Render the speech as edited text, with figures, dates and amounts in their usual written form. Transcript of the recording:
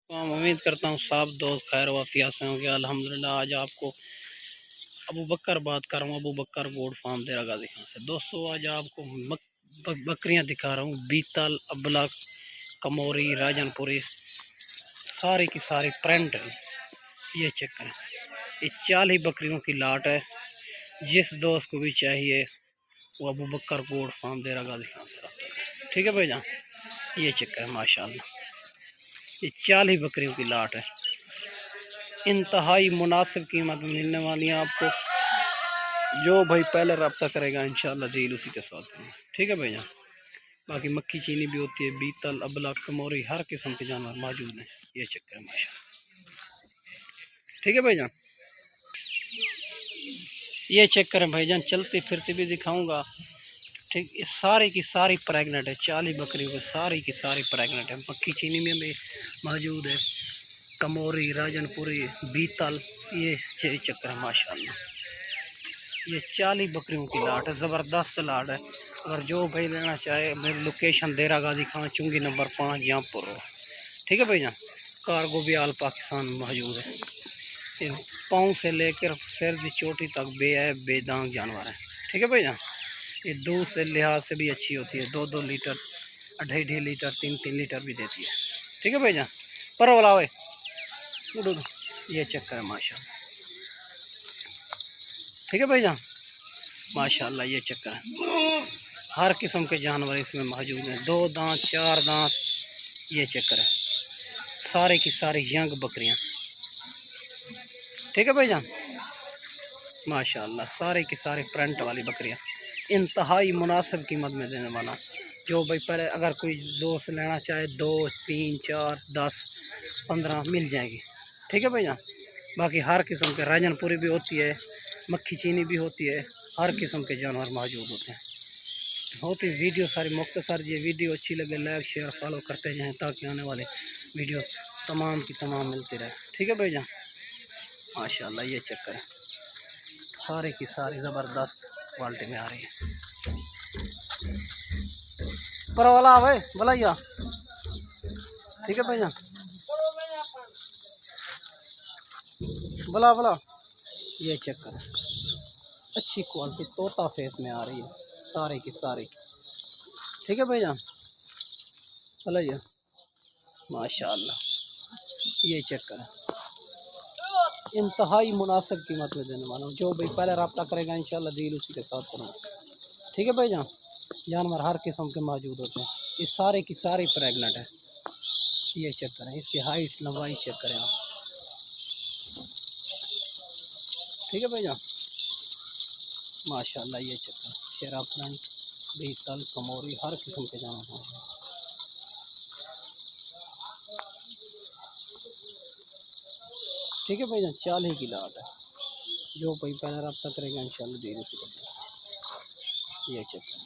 उम्मीद करता हूँ सब दोस्त खैर वाफिया से होंगे। अल्हम्दुलिल्लाह आज आपको अबू बकर बात कर रहा हूँ, अबू बकर गोड फार्म देरा गाजी खान से। दोस्तों आज आपको बकरियाँ दिखा रहा हूँ, बीतल, अबलक, कमोरी, राजनपुरी, सारी की सारी प्रिंट है। ये चेक करें, ये 40 बकरियों की लाट है। जिस दोस्त को भी चाहिए वो अबू बकर गोड फार्म देरा गाजी खान से रब्ता करें। ठीक है भाईजान, ये चेक करें माशाल्लाह, ये 40 बकरियों की लाट है। इंतहाई मुनासिब कीमत में मिलने वाली है आपको। जो भाई पहले रब्ता करेगा इंशाल्लाह डील उसी के साथ करेंगे। ठीक है भैया, बाकी मक्खी चीनी भी होती है, बीतल, अबला, कमोरी, हर किस्म के जानवर मौजूद हैं। ये चक्कर है माशा। ठीक है भाईजान, ये चेक करें भाईजान, चलती फिरती भी दिखाऊंगा। ठीक, ये सारी की सारी प्रेगनेंट है। 40 बकरियों की सारी प्रेगनेंट है। मक्खी चीनी में भी मौजूद है, कमोरी, राजनपुरी, बीतल, ये चक्कर है माशाल्लाह। ये 40 बकरियों की लाट है, ज़बरदस्त लाट है। अगर जो भाई लेना चाहे, मेरी लोकेशन देरा गाजी खान, चुंगी नंबर 5 जहाँपुर। ठीक है भैया, कार्गो भी आल पाकिस्तान मौजूद है। पाँव से लेकर सिर की चोटी तक बेदांग जानवर है। ठीक है भैया, ये दूध से लिहाज से भी अच्छी होती है। 2-2 लीटर, 2.5 लीटर, 3-3 लीटर भी देती है। ठीक है भैया, पर बोला हुए ये चक्कर है माशा। ठीक है भैया माशाल्लाह, ये चक्कर है। हर किस्म के जानवर इसमें मौजूद हैं, 2 दांत, 4 दांत, ये चक्कर है। सारे की सारी यंग बकरियां। ठीक है भैया माशाल्लाह, सारे की सारी प्रिंट वाली बकरियां, इंतहाई मुनासिब कीमत में देने वाला। जो भाई पहले अगर कोई दोस्त लेना चाहे, 2, 3, 4, 10, 15 मिल जाएगी। ठीक है भैया, बाकी हर किस्म के राजनपुरी भी होती है, मक्खी चीनी भी होती है, हर किस्म के जानवर मौजूद होते हैं। बहुत ही वीडियो सारी मुख्तसर, ये वीडियो अच्छी लगे लाइक शेयर फॉलो करते जाएं ताकि आने वाले वीडियो तमाम की तमाम मिलती रहे। ठीक है भैया माशाल्लाह, ये चक्कर है। सारी की सारी ज़बरदस्त क्वालिटी में आ रही है। पर वाला भाई भलाइया। ठीक है भैया, भला ये चक्कर है। अच्छी क्वालिटी तोता फेस में आ रही है सारी की सारी। ठीक है भैया, भलाइया माशाल्लाह, ये चक्कर है। इंतहाई मुनासिब कीमत में देने वाला हूँ। जो भाई पहले रब्ता करेगा इंशाल्लाह डील उसी के साथ करूँगा। ठीक है भैया, जानवर हर किस्म के मौजूद होते हैं। ये सारे की सारी प्रेगनेंट है। ये चक्कर है, इसकी हाइट लंबाई चेक करें आप। ठीक है भैया माशाल्लाह, ये चक्कर शेरा फ्रंट, बीतल, कमोरी, हर किस्म के जानवर हैं। ठीक है भैया, 40 की लाट है। जो भाई पहले रब्ता करेगा इंशाल्लाह डील उसी के साथ। ये चक्कर